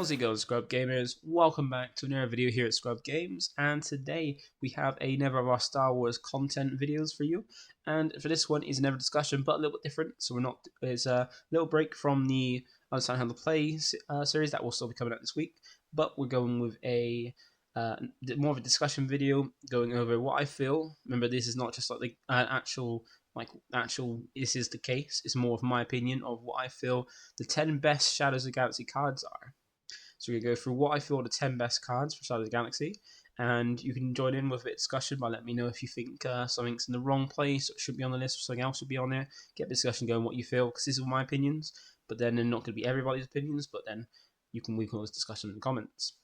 How's it going, Scrub Gamers? Welcome back to another video here at ScrubGames, and today we have another of our Star Wars content videos for you. And for this one is another discussion, but a little bit different. So it's a little break from the Understand How to Play series that will still be coming out this week, but we're going with a more of a discussion video, going over what I feel. Remember, this is not just like the actual. This is the case. It's more of my opinion of what I feel the 10 best Shadows of the Galaxy cards are. So we're going to go through what I feel are the 10 best cards for Shadows of the Galaxy, and you can join in with a bit of discussion by letting me know if you think something's in the wrong place, or it should be on the list, or something else should be on there. Get the discussion going, what you feel, because these are my opinions, but then they're not going to be everybody's opinions, but then we can always discuss in the comments.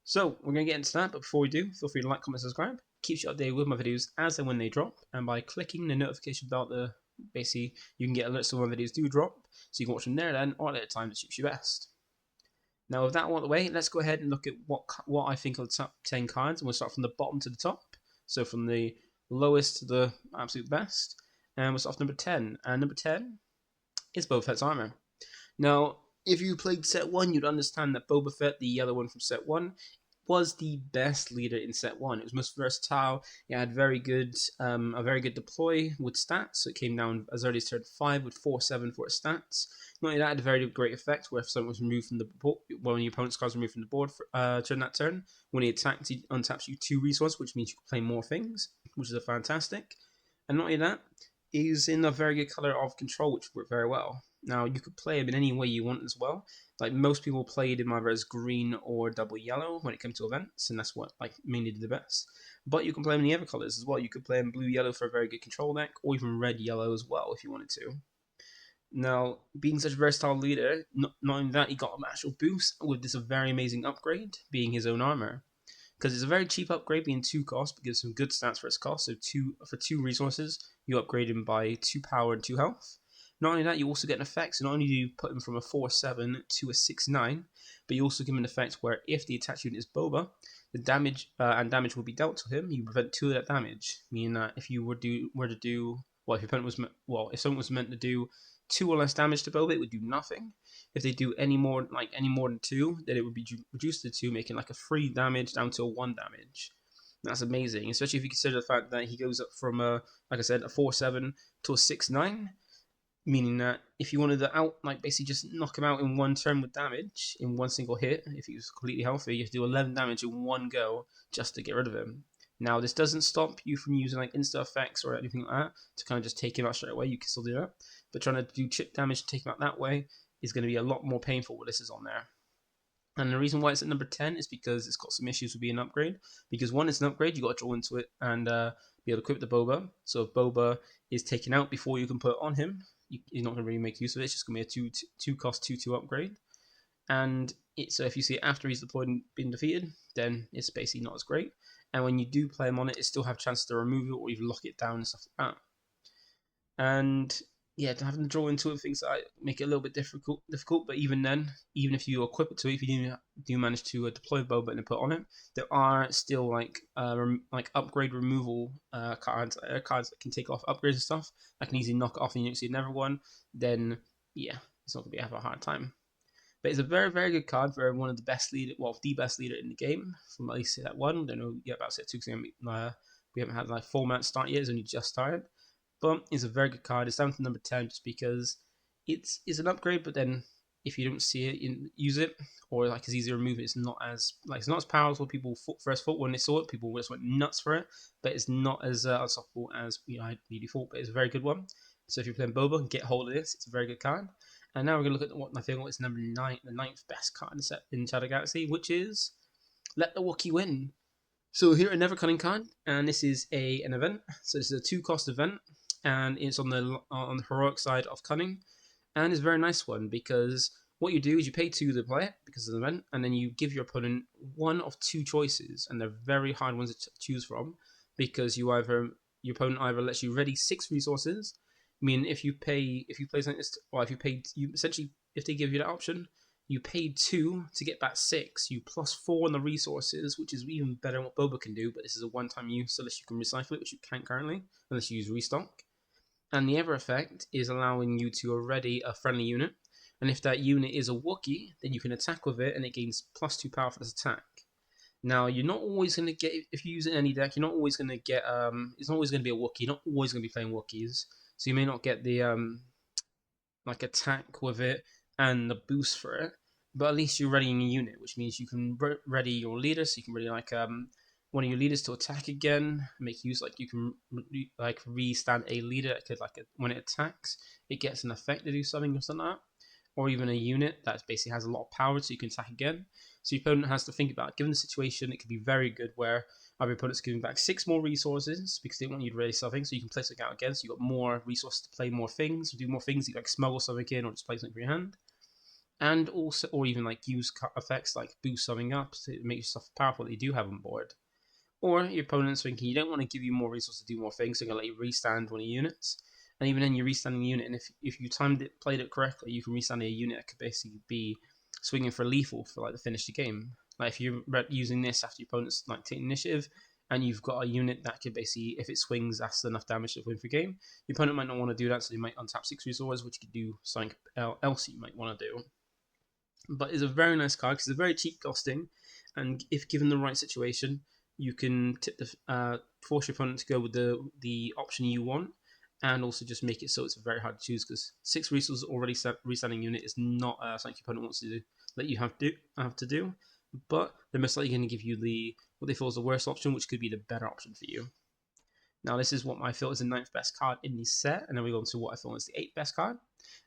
So we're going to get into that, but before we do, feel free to like, comment, subscribe. Keeps you updated with my videos as and when they drop, and by clicking the notification bell, basically you can get alerts when my videos do drop, so you can watch them there then, or at a time that suits you best. Now, with that out of the way, let's go ahead and look at what I think are the top 10 cards, and we'll start from the bottom to the top. So from the lowest to the absolute best, and we'll start off number 10. And number 10 is Boba Fett's armor. Now, if you played set 1, you'd understand that Boba Fett, the yellow one from set 1, was the best leader in set 1. It was most versatile. It had a very good deploy with stats. So it came down as early as turn 5 with 4/7 for its stats. Not only that, it had a very great effect where if something was removed from the board, when your opponent's cards were removed from the board during that turn, when he attacks, he untaps you 2 resources, which means you can play more things, which is a fantastic. And not only that, he's in a very good color of control, which worked very well. Now, you could play him in any way you want as well. Like, most people played him either as green or double yellow when it came to events, and that's what mainly did the best. But you can play him in the other colors as well. You could play him blue-yellow for a very good control deck, or even red-yellow as well if you wanted to. Now, being such a versatile leader, not only that, he got an actual boost with this very amazing upgrade, being his own armor. Because it's a very cheap upgrade, being 2 cost, but gives some good stats for its cost. So for 2 resources, you upgrade him by 2 power and 2 health. Not only that, you also get an effect. So not only do you put him from a 4/7 to a 6/9, but you also give him an effect where if the attack unit is Boba, the damage will be dealt to him. You prevent 2 of that damage, meaning that if you if your opponent if someone was meant to do 2 or less damage to Boba, it would do nothing. If they do any more than 2, then it would be reduced to 2, making like a 3 damage down to a 1 damage. That's amazing, especially if you consider the fact that he goes up from a 4/7 to a 6/9, meaning that if you wanted to basically just knock him out in one turn with damage in one single hit, if he was completely healthy, you have to do 11 damage in one go just to get rid of him. Now, this doesn't stop you from using insta effects or anything like that to kind of just take him out straight away. You can still do that, but trying to do chip damage and take him out that way is going to be a lot more painful when this is on there. And the reason why it's at number 10 is because it's got some issues with being an upgrade. Because one, it's an upgrade, you got to draw into it and be able to equip the Boba. So if Boba is taken out before you can put it on him, you're not going to really make use of it. It's just going to be a 2 cost 2/2 upgrade. And so if you see it after he's deployed and been defeated, then it's basically not as great. And when you do play him on it, it still have a chance to remove it or even lock it down and stuff like that. And yeah, to having to draw into it, things that make it a little bit difficult. But even then, even if you equip it to it, if you do manage to deploy Boba and put on it, there are still upgrade removal cards that can take off upgrades and stuff. I can easily knock it off and you don't see another one. Then yeah, it's not gonna have a hard time. But it's a very, very good card for one of the best leader, the best leader in the game from at least set 1. I don't know yet about set 2 because we haven't had full match start yet. It's only just started. But it's a very good card. It's down to number 10 just because it's an upgrade, but then if you don't see it, use it, or it's easy to remove it, it's not as powerful. People first thought when they saw it, people just went nuts for it, but it's not as unstoppable as I really thought. But it's a very good one. So if you're playing Boba, get hold of this. It's a very good card. And now we're gonna look at what I think is number 9, the 9th best card in set in Shadow Galaxy, which is Let the Wookiee Win. So here another cunning card, and this is an event. So this is a 2 cost event, and it's on the heroic side of cunning, and it's a very nice one because what you do is you pay 2 to play it because of the event, and then you give your opponent one of 2 choices, and they're very hard ones to choose from because your opponent either lets you ready 6 resources. I mean, if they give you that option, you paid 2 to get back 6. You plus 4 on the resources, which is even better than what Boba can do, but this is a one-time use unless you can recycle it, which you can't currently, unless you use restock. And the other effect is allowing you to ready a friendly unit, And if that unit is a Wookiee, then you can attack with it and it gains +2 power for this attack. Now, you're not always going to get, if you use it in any deck, you're not always going to get, it's not always going to be a Wookiee, you're not always going to be playing Wookiees. So you may not get the, like, attack with it and the boost for it, but at least you're readying a unit, which means you can ready your leader, so you can ready, like, one of your leaders to attack again, make use, like, you can, like, re-stand a leader that could, like, when it attacks, it gets an effect to do something or something like that. Or even a unit that basically has a lot of power so you can attack again. So your opponent has to think about it. Given the situation, it could be very good where your opponent's giving back 6 more resources because they want you to ready something, so you can play something out again, so you've got more resources to play more things, do more things, you can, like, smuggle something in or just play something for your hand. And also, or even, like, use effects like boost something up to make yourself powerful that you do have on board. Or your opponent's thinking you don't want to give you more resources to do more things, so they're going to let you restand one of your units. And even then, you're restanding the unit, and if you played it correctly, you can restand a unit that could basically be swinging for lethal for, like, the finish of the game. Like, if you're using this after your opponent's, like, taking initiative, and you've got a unit that could basically, if it swings, that's enough damage to win for the game. Your opponent might not want to do that, so they might untap 6 resources, which could do something else you might want to do. But it's a very nice card because it's a very cheap costing, and if given the right situation, you can force your opponent to go with the option you want, and also just make it so it's very hard to choose because 6 resources already restanding unit is not something your opponent wants to do, that you have to do. But they're most likely going to give you what they feel is the worst option, which could be the better option for you. Now, this is what I feel is the 9th best card in the set, and then we go on to what I feel is the 8th best card,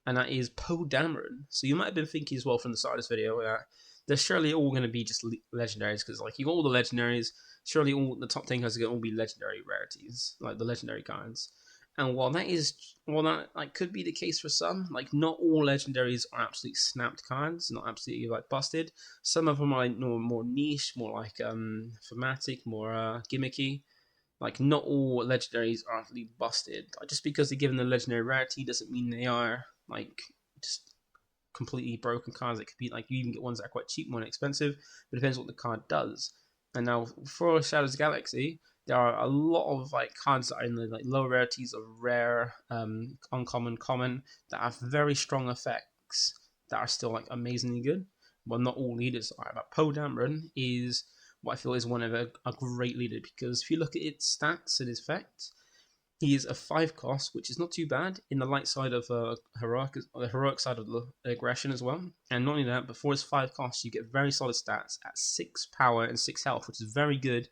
and that is Poe Dameron. So you might have been thinking as well from the start of this video that they're surely all going to be just legendaries, because, like, you got all the legendaries, surely all the top 10 cards are going to all be legendary rarities, like the legendary cards. And while that like could be the case for some, like, not all legendaries are absolutely snapped cards, not absolutely, like, busted. Some of them are, like, more niche, more like thematic, more gimmicky. Like, not all legendaries are actually busted. Like, just because they're given the legendary rarity doesn't mean they are, like, just completely broken cards. It could be, like, you even get ones that are quite cheap, more expensive, but it depends what the card does. And now for Shadows of the Galaxy, there are a lot of, like, cards that are in the, like, low rarities of rare, uncommon, common, that have very strong effects that are still, like, amazingly good. Well, not all leaders are. But Poe Dameron is what I feel is one of a great leader, because if you look at its stats and its effects, he is a 5 cost, which is not too bad in the light side of heroic, the heroic side of the aggression as well. And not only that, but for his 5 costs, you get very solid stats at 6 power and 6 health, which is very good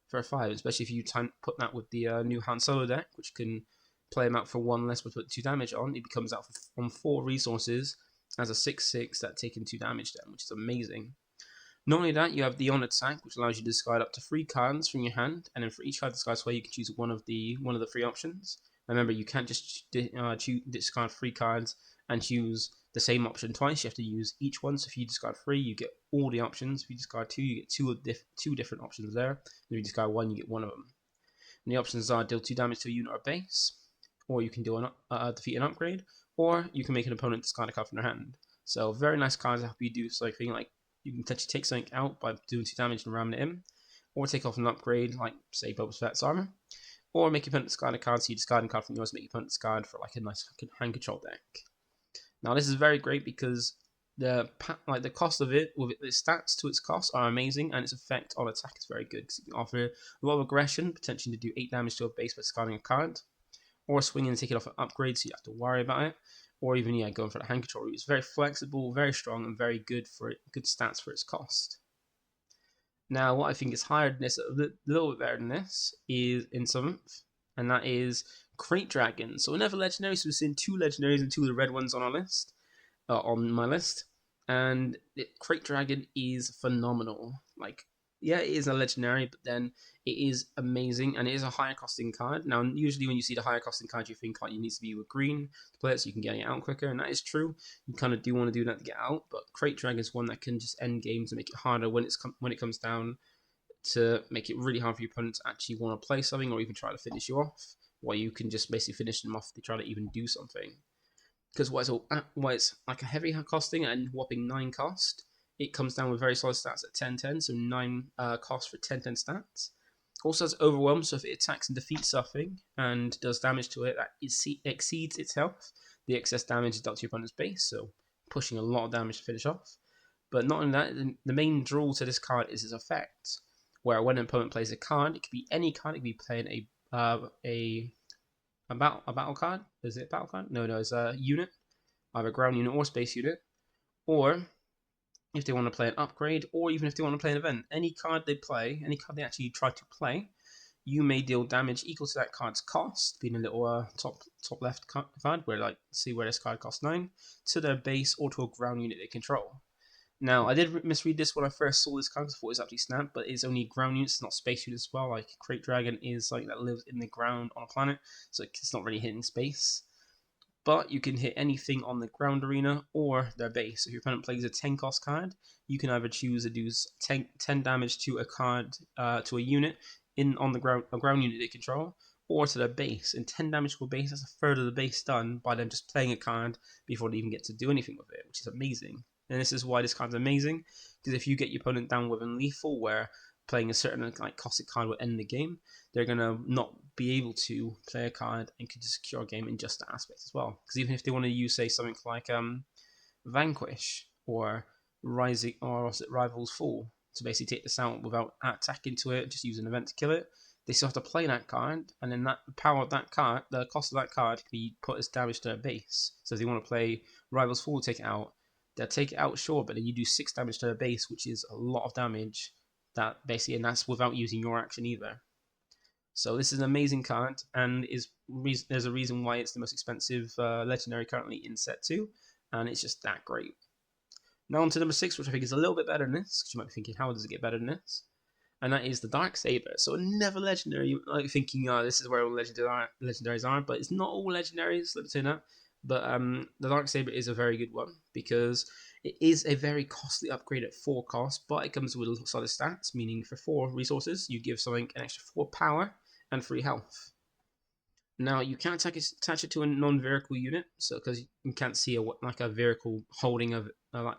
for a 5, especially if you put that with the new Han Solo deck, which can play him out for 1 less but put 2 damage on. He becomes out on 4 resources as a 6/6 that taking 2 damage then, which is amazing. Not only that, you have the on attack, which allows you to discard up to 3 cards from your hand, and then for each card discarded away, you can choose one of the 3 options. Remember, you can't just discard 3 cards and choose the same option twice. You have to use each one. So if you discard 3, you get all the options. If you discard 2, you get two different options there. And if you discard 1, you get one of them. And the options are deal 2 damage to a unit or base, or you can defeat an upgrade, or you can make an opponent discard a card from their hand. So very nice cards that help you do something like, you can potentially take something out by doing 2 damage and ramming it in, or take off an upgrade, like, say, Boba Fett's armor, or make your opponent discard a card, so you discard a card from yours, make your opponent discard for, like, a nice hand control deck. Now, this is very great because the cost of it, with the stats to its cost, are amazing, and its effect on attack is very good because it can offer a lot of aggression, potentially to do 8 damage to a base by discarding a card, or swing and take it off an upgrade, so you have to worry about it. Or even, going for the hand control route. It's very flexible, very strong, and very good good stats for its cost. Now, what I think is higher than this, a little bit better than this, is in 7th, and that is Crate Dragon. So another legendary, so we're seeing 2 legendaries and 2 of the red ones on our list, on my list, and Crate Dragon is phenomenal. Like, yeah, it is a legendary, but then it is amazing, and it is a higher costing card. Now, usually when you see the higher costing card, you think, you need to be with green to play it so you can get it out quicker, and that is true. You kind of do want to do that to get out, but Crate Dragon is one that can just end games and make it harder when it comes down to make it really hard for your opponent to actually want to play something or even try to finish you off, while you can just basically finish them off if they try to even do something. Because why it's like a heavy costing and whopping 9 cost, it comes down with very solid stats at 10/10, so 9 cost for 10/10 stats. Also has Overwhelm, so if it attacks and defeats something and does damage to it that exceeds its health, the excess damage is dealt to your opponent's base, so pushing a lot of damage to finish off. But not only that, the main draw to this card is its effect, where when an opponent plays a card, it could be any card. It could be playing a battle card. Is it a battle card? No, it's a unit, either ground unit or space unit. Or if they want to play an upgrade, or even if they want to play an event, any card they play, any card they actually try to play, you may deal damage equal to that card's cost, being a little top left card, where like see where this card costs 9, to their base or to a ground unit they control. Now, I did misread this when I first saw this card because I thought it was actually Snap, but it's only ground units, not space units as well. Like Crate Dragon is like that lives in the ground on a planet, so it's not really hitting space. But you can hit anything on the ground arena or their base. So if your opponent plays a 10 cost card, you can either choose to do 10 damage to a card, to a unit on the ground, a ground unit they control, or to their base. And 10 damage to a base, that's a third of the base done by them just playing a card before they even get to do anything with it, which is amazing. And this is why this card's amazing, because if you get your opponent down with lethal, where playing a certain like caustic card will end the game, they're gonna not be able to play a card and could just secure a game in just that aspect as well. Because even if they want to use, say, something like Vanquish or Rising or Rivals Fall to basically take this out without attacking to it, just use an event to kill it, they still have to play that card, and then that power of that card, the cost of that card, can be put as damage to their base. So if they want to play Rivals Fall, take it out. They'll take it out, sure, but then you do 6 damage to their base, which is a lot of damage. That basically, and that's without using your action either. So this is an amazing card, and there's a reason why it's the most expensive legendary currently in set 2, and it's just that great. Now on to number 6, which I think is a little bit better than this, because you might be thinking, how does it get better than this? And that is the Dark Saber. So never legendary. You might be thinking, this is where all legendaries are, but it's not all legendaries, let me say that. But the Dark Saber is a very good one, because it is a very costly upgrade at 4 cost, but it comes with a solid stats, meaning for 4 resources, you give something an extra 4 power and 3 health. Now, you can't attach it to a non-vehicle unit, so because you can't see a vehicle holding a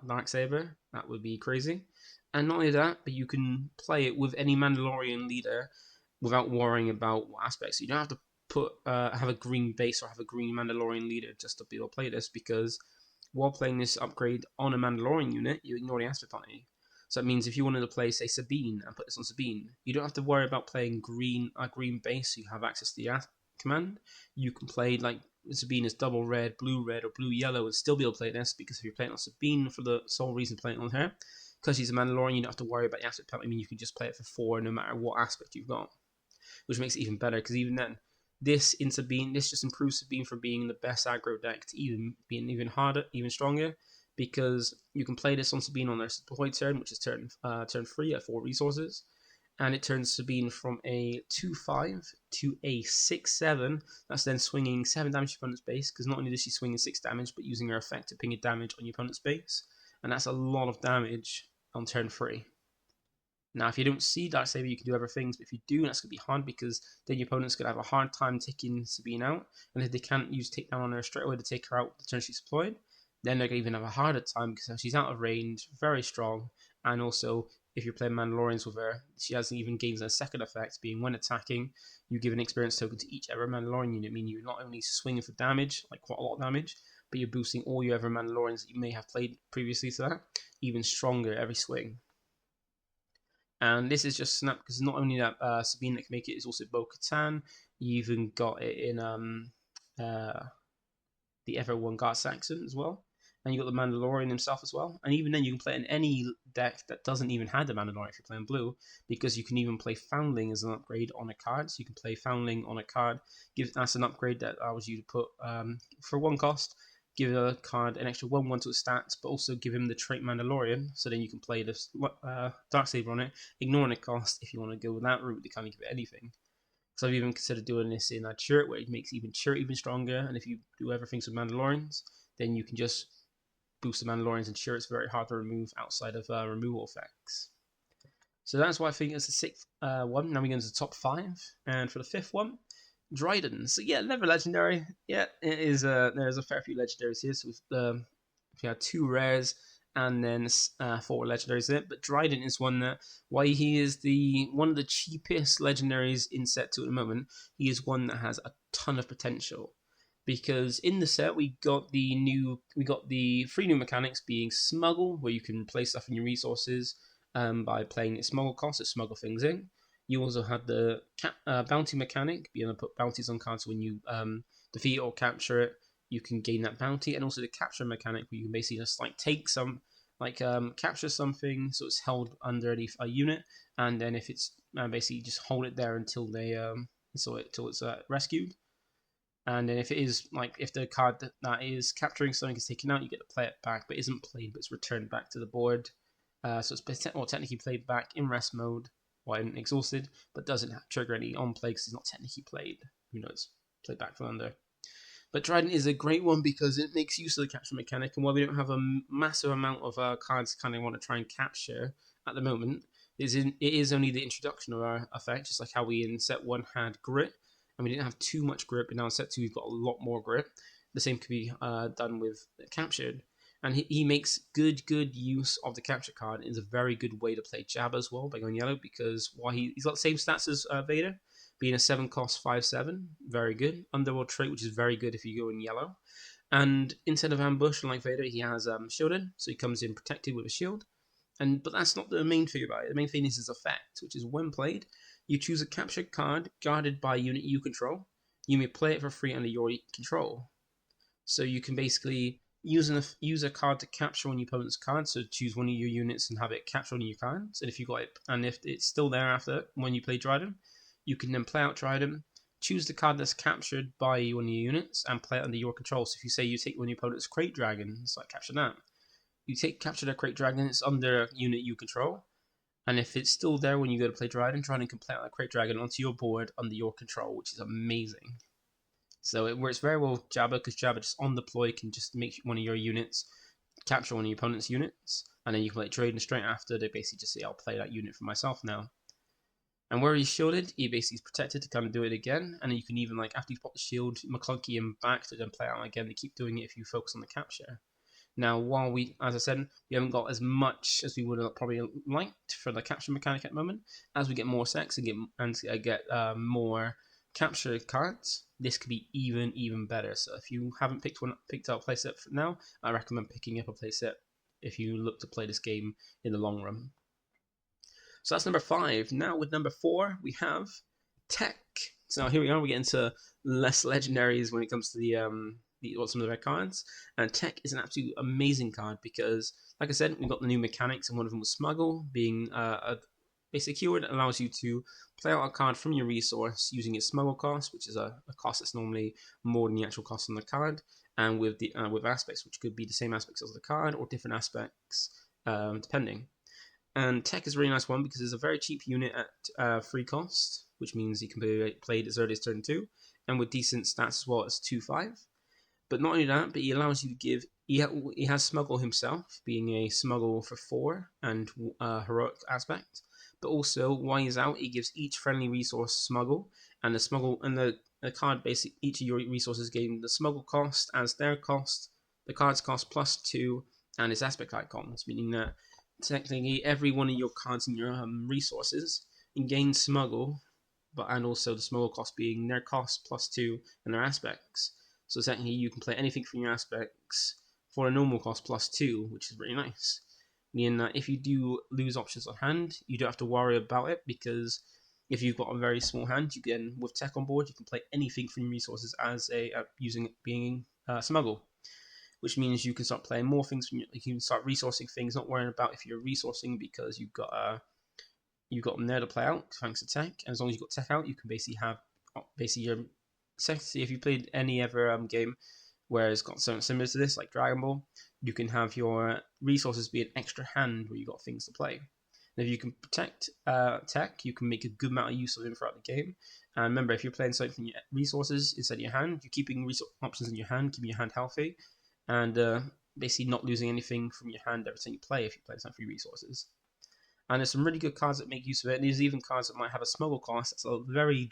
Dark Saber, that would be crazy. And not only that, but you can play it with any Mandalorian leader without worrying about what aspects. You don't have to have a green base or have a green Mandalorian leader just to be able to play this, because while playing this upgrade on a Mandalorian unit, you ignore the aspect penalty. So that means if you wanted to play, say, Sabine and put this on Sabine, you don't have to worry about playing a green base so you have access to the command. You can play like Sabine is double red, or blue yellow, and still be able to play this, because if you're playing on Sabine for the sole reason playing on her, because she's a Mandalorian, you don't have to worry about the aspect penalty. I mean, you can just play it for 4 no matter what aspect you've got, which makes it even better, because even then, this just improves Sabine from being the best aggro deck to even being even harder, even stronger, because you can play this on Sabine on their deployed turn, which is turn 3 at 4 resources, and it turns Sabine from a 2/5 to a 6/7. That's then swinging 7 damage to your opponent's base, because not only does she swing in 6 damage, but using her effect to ping a damage on your opponent's base, and that's a lot of damage on turn 3. Now, if you don't see Dark Saber, you can do other things, but if you do, that's going to be hard, because then your opponent's going to have a hard time taking Sabine out, and if they can't use takedown on her straight away to take her out the turn she's deployed, then they're going to even have a harder time, because she's out of range, very strong, and also, if you're playing Mandalorians with her, she has even gains a second effect, being when attacking, you give an experience token to each ever Mandalorian unit, meaning you're not only swinging for damage, like quite a lot of damage, but you're boosting all your ever Mandalorians that you may have played previously to that, even stronger every swing. And this is just Snap, because not only that Sabine that can make it is also Bo-Katan. You even got it in the Everone Gar Saxon as well. And you got the Mandalorian himself as well. And even then, you can play it in any deck that doesn't even have the Mandalorian if you're playing blue, because you can even play Foundling as an upgrade on a card. So you can play Foundling on a card. That's an upgrade that allows you to put, for 1 cost, give a card an extra 1/1 to its stats, but also give him the trait Mandalorian, so then you can play this Darksaber on it, ignoring the cost if you want to go that route to kind of give it anything. So I've even considered doing this in a turret, where it makes turret even stronger, and if you do everything with Mandalorians, then you can just boost the Mandalorians, and turret's very hard to remove outside of removal effects. So that's why I think it's the 6th one. Now we go into the top 5, and for the 5th one, Dryden. So yeah, never legendary. Yeah, it is. There's a fair few legendaries here. So we had 2 rares and then 4 legendaries in it. But Dryden is one that, why he is one of the cheapest legendaries in set 2 at the moment. He is one that has a ton of potential. because in the set we got the three new mechanics, being smuggle, where you can place stuff in your resources by playing its smuggle cost to smuggle things in. You also had the bounty mechanic, being able to put bounties on cards. When you defeat or capture it, you can gain that bounty, and also the capture mechanic, where you can basically just like take some, like capture something so it's held underneath a unit, and then if it's basically just hold it there until they till it's rescued. And then if it is like, if the card that is capturing something is taken out, you get to play it back, but isn't played, but it's returned back to the board. So it's technically played back in rest mode while exhausted, but doesn't trigger any on play because it's not technically played. You know, it's played back from under. But Trident is a great one because it makes use of the capture mechanic, and while we don't have a massive amount of cards kind of want to try and capture at the moment, it is only the introduction of our effect, just like how we in set 1 had grit, and we didn't have too much grip, and now in set 2 we've got a lot more grip. The same could be done with captured, and he makes good use of the capture card. It's a very good way to play Jab as well by going yellow, because while he's got the same stats as Vader, being a 7 cost 5/7, very good. Underworld trait, which is very good if you go in yellow. And instead of ambush, like Vader, he has shielded, so he comes in protected with a shield. But that's not the main thing about it. The main thing is his effect, which is when played, you choose a captured card guarded by a unit you control. You may play it for free under your control. So you can basically use a card to capture one of your opponent's cards. So choose one of your units and have it capture one of your cards. And if you got it, and if it's still there after when you play Dryden, you can then play out Dryden, choose the card that's captured by one of your units, and play it under your control. So if you say you take one of your opponent's crate dragons, like capture that, you capture the crate dragon, it's under a unit you control. And if it's still there when you go to play Dryden, Dryden can play out a crate dragon onto your board under your control, which is amazing. So it works very well with Jabba, because Jabba just on deploy can just make one of your units capture one of your opponent's units, and then you can play Dryden straight after. They basically just say, I'll play that unit for myself now. And where he's shielded, he basically is protected to kind of do it again. And then you can even, like, after you pop the shield, McClunky him back to then play out again. They keep doing it if you focus on the capture. Now, while we, as I said, we haven't got as much as we would have probably liked for the capture mechanic at the moment. As we get more sets and get more capture cards, this could be even better. So if you haven't picked up a playset for now, I recommend picking up a playset if you look to play this game in the long run. So that's number 5. Now with number 4, we have Tech. So here we are. We get into less legendaries when it comes to some of the red cards. And Tech is an absolute amazing card because, like I said, we've got the new mechanics, and one of them was Smuggle, being a basic keyword that allows you to play out a card from your resource using its Smuggle cost, which is a cost that's normally more than the actual cost on the card, and with aspects, which could be the same aspects as the card or different aspects depending. And Tech is a really nice one because it's a very cheap unit at 3 cost, which means he can be played as early as turn 2, and with decent stats as well as 2/5. But not only that, but he allows you to give. He has Smuggle himself, being a Smuggle for 4 and heroic aspect. But also, while he's out, he gives each friendly resource Smuggle, and the card basically, each of your resources gain the Smuggle cost as their cost, the card's cost +2, and its aspect icons, meaning that technically every one of your cards in your resources gain Smuggle, and also the Smuggle cost being their cost +2 and their aspects. So technically you can play anything from your aspects for a normal cost +2, which is really nice. Meaning that if you do lose options on hand, you don't have to worry about it, because if you've got a very small hand, you can, with Tech on board, you can play anything from your resources as being Smuggle, which means you can start playing more things. You can start resourcing things, not worrying about if you're resourcing because you've got them there to play out thanks to Tech. And as long as you've got Tech out, you can basically have your if you played any other game where it's got something similar to this, like Dragon Ball, you can have your resources be an extra hand where you got things to play. And if you can protect Tech, you can make a good amount of use of him throughout the game. And remember, if you're playing something from your resources instead of your hand, you're keeping options in your hand, keeping your hand healthy, and basically not losing anything from your hand every time you play if you play some free resources. And there's some really good cards that make use of it. And there's even cards that might have a Smuggle cost that's a very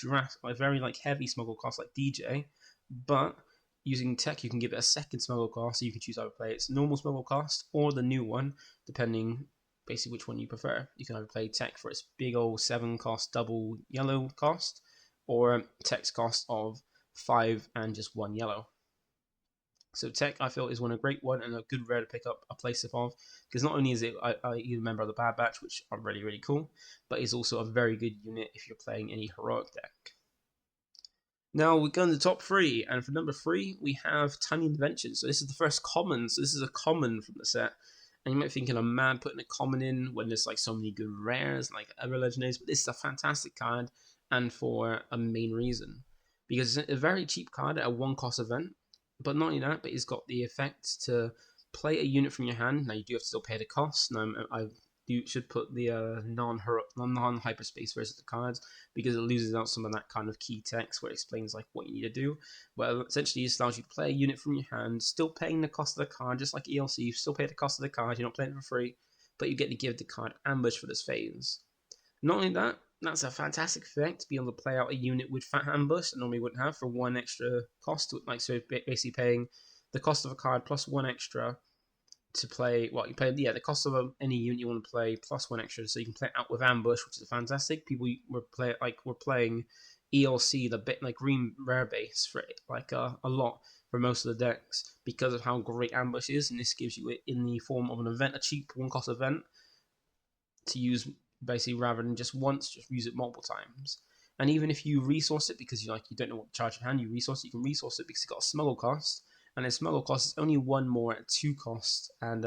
heavy Smuggle cost, like DJ. But using Tech, you can give it a second Smuggle cost, so you can choose either play its normal Smuggle cost or the new one, depending basically which one you prefer. You can either play Tech for its big old 7 cost double yellow cost, or Tech's cost of 5 and just 1 yellow. So Tech, I feel, is one a great one and a good rare to pick up a playset of, because not only is it a member of the Bad Batch, which are really, really cool, but it's also a very good unit if you're playing any heroic deck. Now we go to the top 3, and for number 3 we have Tiny Invention. So this is the first common, so this is a common from the set. And you might be thinking I'm mad putting a common in when there's like so many good rares like other legendaries, but this is a fantastic card, and for a main reason. Because it's a very cheap card at a 1-cost event, but not only that, but it's got the effect to play a unit from your hand. Now you do have to still pay the cost. Now you should put the non-hyperspace versus the cards, because it loses out some of that kind of key text where it explains like what you need to do. Well, essentially it allows you to play a unit from your hand, still paying the cost of the card, just like ELC. You still pay the cost of the card, you're not playing it for free, but you get to give the card Ambush for this phase. Not only that, that's a fantastic effect to be able to play out a unit with Fat Ambush that normally wouldn't have for 1 extra cost, like so basically paying the cost of a card plus 1 extra to play. Well, you play the cost of any unit you want to play plus 1 extra, so you can play it out with Ambush, which is fantastic. People were playing ELC, the bit like green rare base for it, like a lot for most of the decks because of how great Ambush is, and this gives you it in the form of an event, a cheap 1-cost event to use basically rather than just once, just use it multiple times. And even if you resource it because you don't know what to charge in hand, you can resource it because it's got a smuggle cost. And the smuggle cost is only 1 more at 2 cost and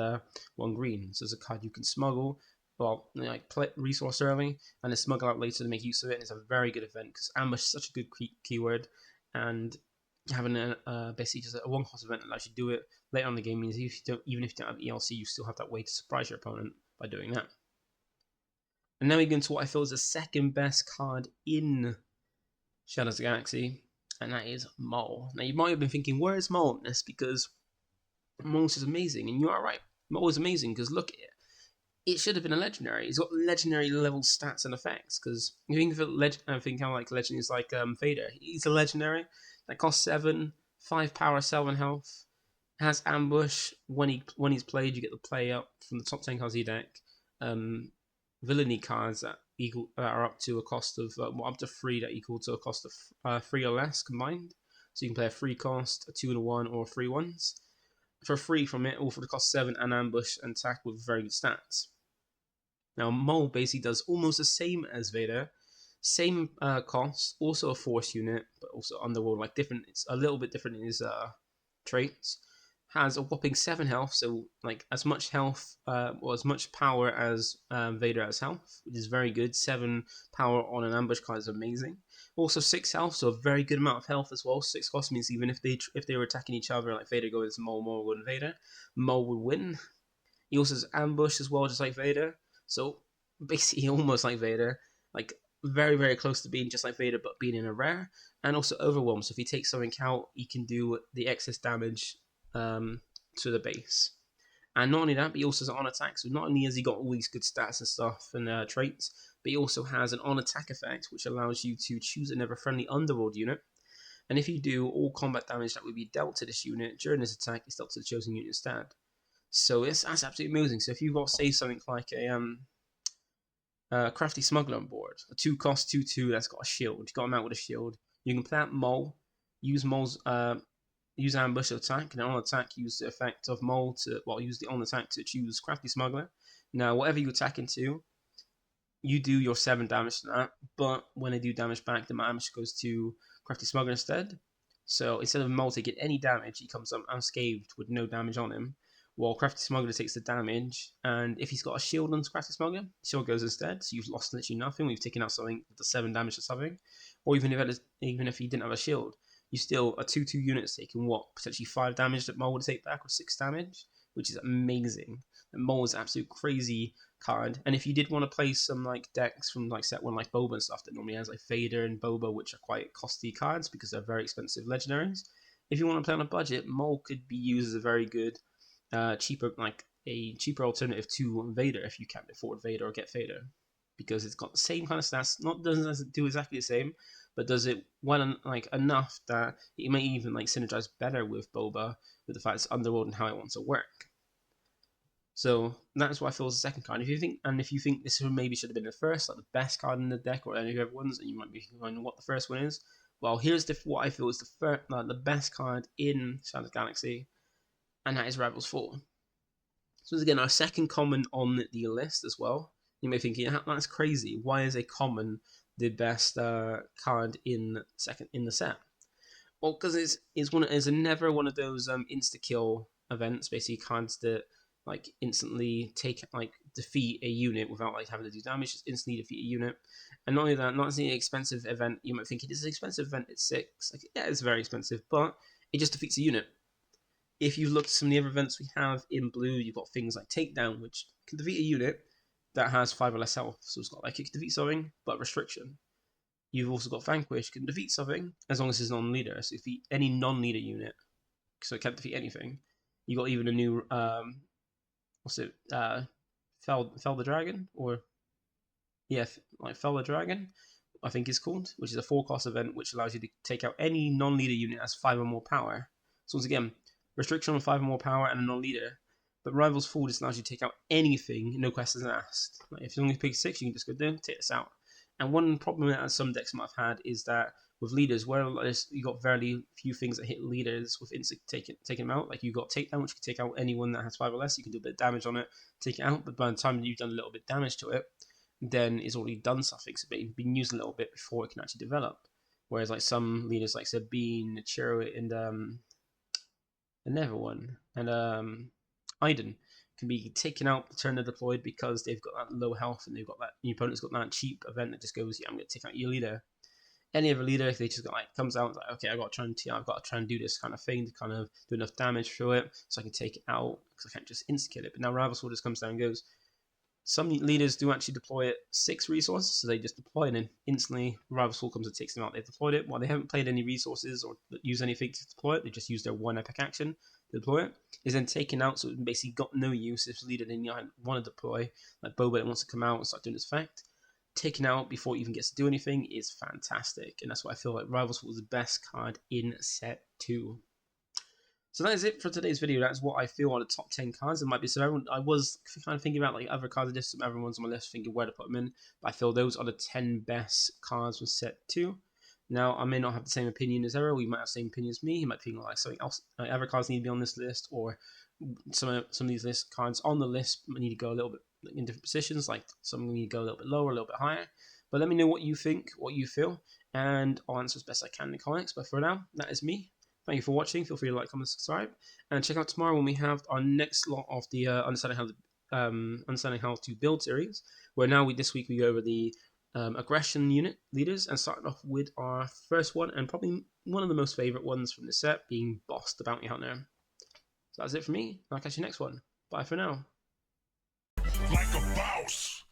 1 green. So it's a card you can smuggle, play resource early and then smuggle out later to make use of it. And it's a very good event because Ambush is such a good keyword, and having basically just a 1-cost event that allows you to do it later on in the game means even if you don't have ELC, you still have that way to surprise your opponent by doing that. And now we go into what I feel is the second best card in Shadows of the Galaxy, and that is Mole. Now you might have been thinking, where is Mole in this? Because Mole is amazing, and you are right. Mole is amazing because look at it. It should have been a legendary. It's got legendary level stats and effects. Because you think of it, I think how like legend is like Vader. He's a legendary that costs 7, 5 power, 7 health. Has ambush when he's played. You get the play up from the top 10 cards of your deck. Villainy cards that are up to a cost of up to 3 that equal to a cost of 3 or less combined. So you can play a 3 cost, a 2 and a 1, or 3 1s for free from it, all for the cost 7 and ambush and attack with very good stats. Now Mole basically does almost the same as Vader, same cost, also a force unit, but also underworld like different. It's a little bit different in his traits. Has a whopping 7 health, so like as much health or as much power as Vader has health, which is very good. 7 power on an ambush card is amazing. Also 6 health, so a very good amount of health as well. 6 cost means even if they were attacking each other, like Vader goes Mole would Vader, Mole would win. He also has ambush as well, just like Vader. So basically almost like Vader, like very, very close to being just like Vader, but being in a rare. And also overwhelm, so if he takes something out, he can do the excess damage to the base. And not only that, but he also has an on attack. So not only has he got all these good stats and stuff and traits, but he also has an on attack effect, which allows you to choose another friendly underworld unit. And if you do, all combat damage that would be dealt to this unit during this attack is dealt to the chosen unit instead. So that's absolutely amazing. So if you've got, say, something like a Crafty Smuggler on board, a 2 cost 2/2 that's got a shield, you've got him out with a shield, you can plant Mole, use Mole's use ambush to attack, and on attack use the effect of Mole to use the on attack to choose Crafty Smuggler. Now whatever you attack into, you do your 7 damage to that, but when they do damage back, the damage goes to Crafty Smuggler instead. So instead of Mole taking any damage, he comes up unscathed with no damage on him, while Crafty Smuggler takes the damage, and if he's got a shield on Crafty Smuggler, the shield goes instead, so you've lost literally nothing. We've taken out something with the 7 damage or something, or even if he didn't have a shield, you still a 2/2 units taking potentially 5 damage that Mole would take back, or 6 damage, which is amazing. And Mole is an absolute crazy card. And if you did want to play some like decks from like set 1 like Boba and stuff that normally has like Vader and Boba, which are quite costly cards because they're very expensive legendaries, if you want to play on a budget, Mole could be used as a very good cheaper alternative to Vader if you can't afford Vader or get Vader, because it's got the same kind of stats. Doesn't do exactly the same, but does it enough that it may even synergize better with Boba, with the fact it's underworld and how it wants to work. So that's why I feel is the second card. If you think this maybe should have been the first, like the best card in the deck, or any of the other ones, and you might be wondering what the first one is. Well, here's what I feel is the best card in Shadows of the Galaxy, and that is Rivals 4. So again, our second common on the list as well. You may think, yeah, that's crazy. Why is a common the best card in the set? Well, because it's never one of those insta kill events. Basically, cards that like instantly defeat a unit without like having to do damage. Just instantly defeat a unit. And not only that, not as an expensive event. You might think it is an expensive event. It's 6. Like, yeah, it's very expensive, but it just defeats a unit. If you look at some of the other events we have in blue, you've got things like Takedown, which can defeat a unit that has 5 or less health. So it's got like it can defeat something, but restriction. You've also got Vanquish, can defeat something as long as it's non-leader. So defeat any non-leader unit, so it can't defeat anything. You got even a new what's it? Fell the Dragon, or yeah, like Fell the Dragon, I think it's called, which is a 4-cost event which allows you to take out any non-leader unit that has 5 or more power. So once again, restriction on 5 or more power and a non-leader. But Rivals 4 just allows you to take out anything, no questions asked. Like if you only pick 6, you can just go down, take this out. And one problem that some decks might have had is that with leaders, where you got very few things that hit leaders with instant taking them out. Like you got Takedown, which can take out anyone that has 5 or less. You can do a bit of damage on it, take it out. But by the time you've done a little bit of damage to it, then it's already done something. So it's been used a little bit before it can actually develop. Whereas like some leaders, like Sabine, Chiro, and another one, and Iden, can be taken out the turn they're deployed because they've got that low health and they've got that your opponent's got that cheap event that just goes, yeah, I'm going to take out your leader. Any other leader, if they just got like comes out like, okay, I've got to try and do this kind of thing to kind of do enough damage through it so I can take it out because I can't just insta kill it. But now Rival Sword just comes down and goes. Some leaders do actually deploy it 6 resources, so they just deploy it and instantly Rival Sword comes and takes them out. They've deployed it while they haven't played any resources or use anything to deploy it. They just use their 1 epic action to deploy it. Is then taken out, so it basically got no use if the leader didn't want to deploy. Like Boba that wants to come out and start doing its effect. Taken out before it even gets to do anything is fantastic, and that's why I feel like Rival Sword was the best card in set 2. So that is it for today's video. That's what I feel are the top 10 cards. It might be so. I was kind of thinking about like other cards, just some other ones on my list, thinking where to put them in. But I feel those are the 10 best cards from set 2. Now I may not have the same opinion as Errol. You might have the same opinion as me. You might think like something else. Like other cards need to be on this list, or some of these list cards on the list need to go a little bit in different positions. Like some need to go a little bit lower, a little bit higher. But let me know what you think, what you feel, and I'll answer as best I can in the comments. But for now, that is me. Thank you for watching. Feel free to like, comment, subscribe, and check out tomorrow when we have our next lot of the understanding how to build series. Where now this week we go over the aggression unit leaders and starting off with our first one and probably one of the most favorite ones from the set, being Boss the Bounty Hunter. So that's it for me. I'll catch you next one. Bye for now. Like a boss.